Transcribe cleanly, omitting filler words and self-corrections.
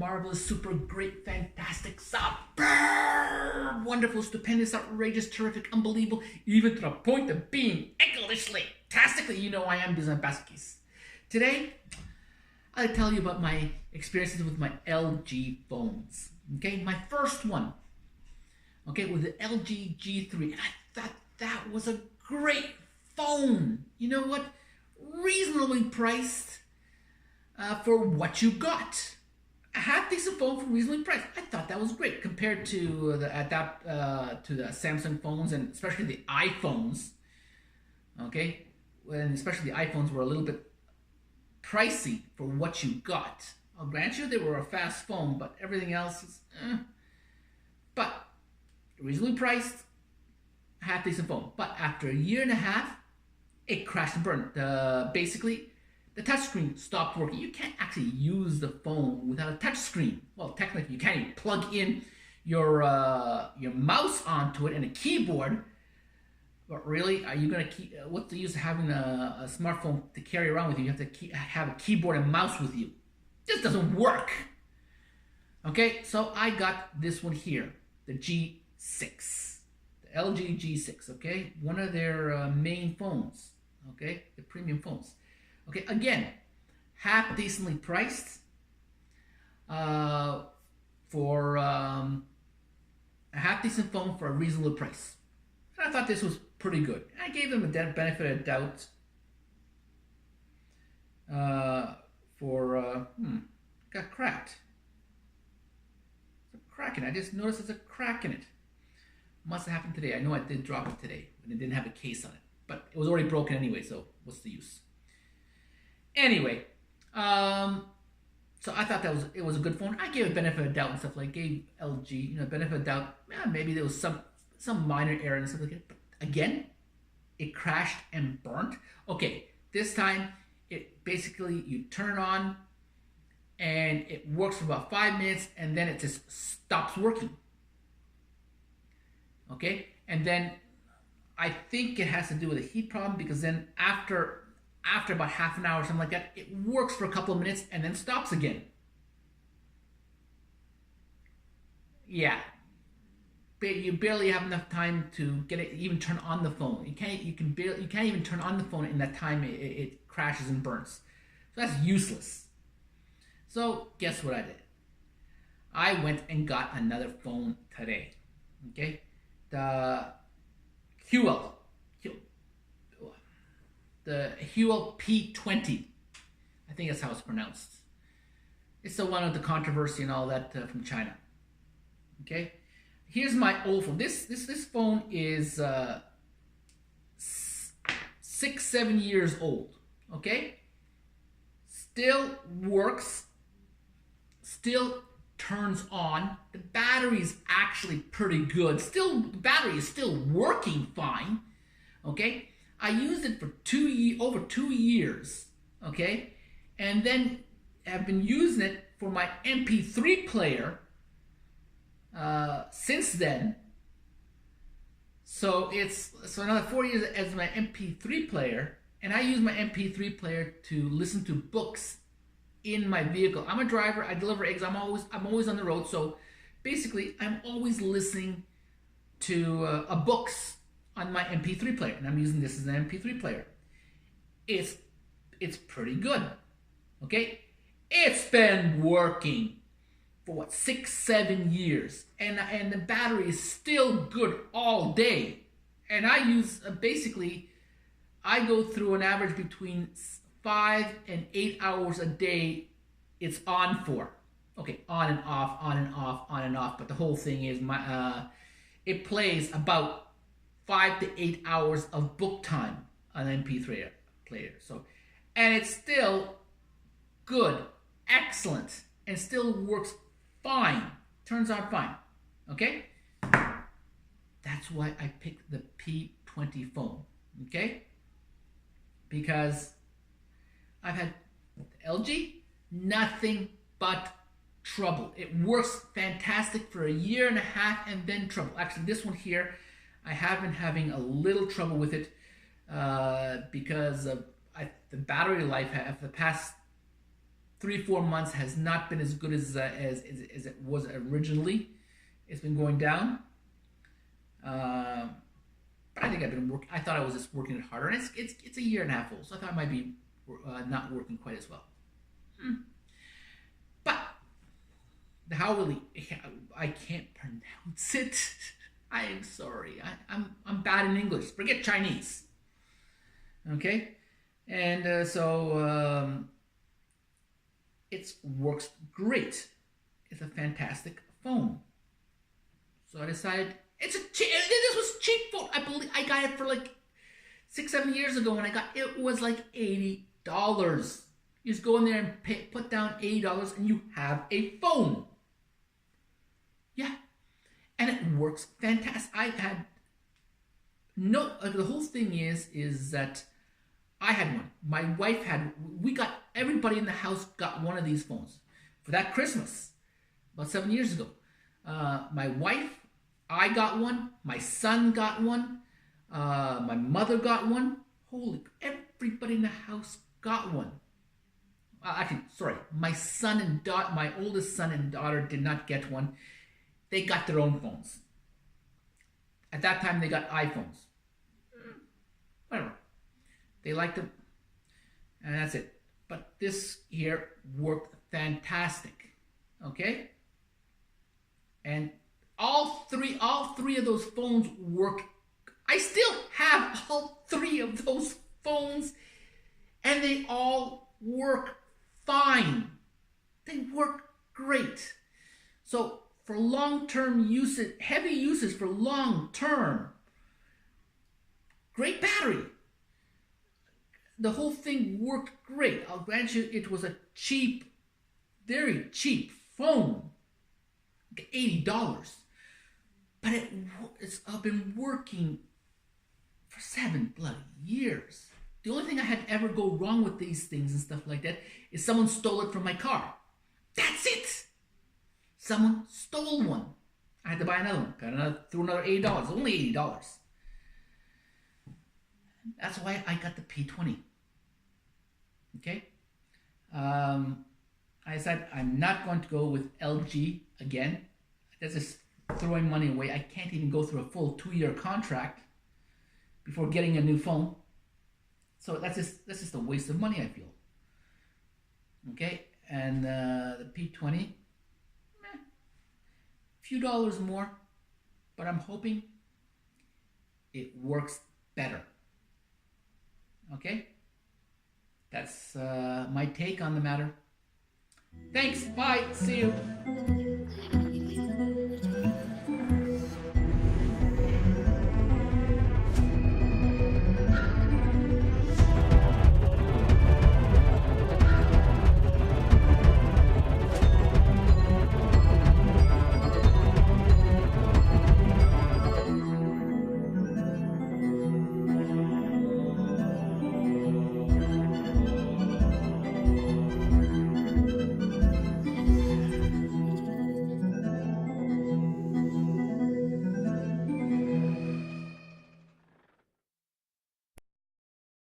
marvelous, super great, fantastic, superb, wonderful, stupendous, outrageous, terrific, unbelievable, even to the point of being ecolishly, fantastically, you know I am because I'm Baskis. Today, I'll tell you about my experiences with my LG phones. Okay, my first one, okay, with the LG G3, and I thought that was a great phone. You know what? Reasonably priced for what you got. A half decent phone for reasonably priced. I thought that was great compared to the Samsung phones and especially the iPhones. Okay, and especially the iPhones were a little bit pricey for what you got. I'll grant you they were a fast phone, but everything else is but reasonably priced, half decent phone. But after a year and a half, it crashed and burned. Basically, the touchscreen stopped working. You can't actually use the phone without a touchscreen. Well, technically, you can't even plug in your mouse onto it and a keyboard. But really, are you gonna keep? What's the use of having a smartphone to carry around with you? You have to have a keyboard and mouse with you. This doesn't work. Okay, so I got this one here, the G6, the LG G6. Okay, one of their main phones. Okay, the premium phones. Okay, again, half decently priced for a half decent phone for a reasonable price. And I thought this was pretty good. I gave them a benefit of doubt got cracked. There's a crack in it. I just noticed there's a crack in it. Must have happened today. I know I did drop it today, and it didn't have a case on it. But it was already broken anyway, so what's the use? Anyway, so I thought it was a good phone. I gave it benefit of doubt and stuff like gave LG, benefit of doubt. Maybe there was some minor error and stuff like that. But again, it crashed and burnt. Okay, this time it basically you turn it on and it works for about 5 minutes and then it just stops working. Okay, and then I think it has to do with a heat problem because then after about half an hour or something like that, it works for a couple of minutes and then stops again. Yeah, but you barely have enough time to get it even turn on the phone. You can't even turn on the phone in that time it crashes and burns. So that's useless. So guess what I did? I went and got another phone today. Okay, the Huel P20. I think that's how it's pronounced. It's the one with the controversy and all that from China. Okay, here's my old phone. This phone is 6-7 years old. Okay, still works, still turns on. The battery's actually pretty good. The battery is still working fine. Okay, I used it for over 2 years. Okay, and then have been using it for my MP3 player since then. So it's another 4 years as my MP3 player, and I use my MP3 player to listen to books in my vehicle. I'm a driver. I deliver eggs. I'm always on the road. So basically, I'm always listening to books on my MP3 player, and I'm using this as an MP3 player. It's pretty good. Okay, it's been working for 6-7 years, and the battery is still good all day. And I use basically, I go through an average between 5 and 8 hours a day. It's on for. Okay, on and off, on and off, on and off. But the whole thing is it plays about 5 to 8 hours of book time on an MP3 player. So, and it's still good, excellent, and still works fine. Turns out fine. Okay? That's why I picked the P20 phone. Okay? Because I've had LG, nothing but trouble. It works fantastic for a year and a half and then trouble. Actually, this one here, I have been having a little trouble with it because of the battery life of the past 3-4 months has not been as good as it was originally. It's been going down. But I think I've been working. I thought I was just working it harder, and it's a year and a half old, so I thought I might be not working quite as well. But the Howley, I can't pronounce it. I am sorry. I'm bad in English. Forget Chinese. Okay, and so it works great. It's a fantastic phone. So I decided this was cheap phone. I believe I got it for like 6-7 years ago when it was like $80. You just go in there and put down $80 and you have a phone. Yeah, and it works fantastic. I had the whole thing is that I had one. My wife had. Everybody in the house got one of these phones for that Christmas about 7 years ago. My wife, I got one. My son got one. My mother got one. Everybody in the house got one. Actually, sorry, my oldest son and daughter did not get one. They got their own phones. At that time, they got iPhones. Whatever. They liked them, and that's it. But this here worked fantastic. Okay? And all three of those phones work. I still have all three of those phones, and they all work fine. They work great. So for long-term usage, heavy usage for long-term, great battery. The whole thing worked great. I'll grant you it was a cheap, very cheap phone. $80. But it's been working for 7 bloody years. The only thing I had ever go wrong with these things and stuff like that is someone stole it from my car. That's it. Someone stole one. I had to buy another one. Threw another $80. Only $80. That's why I got the P20. Okay? I said I'm not going to go with LG again. That's just throwing money away. I can't even go through a full 2-year contract before getting a new phone. So that's just a waste of money, I feel. Okay? And the P20, a few dollars more, but I'm hoping it works better. Okay? That's my take on the matter. Thanks. Bye. See you.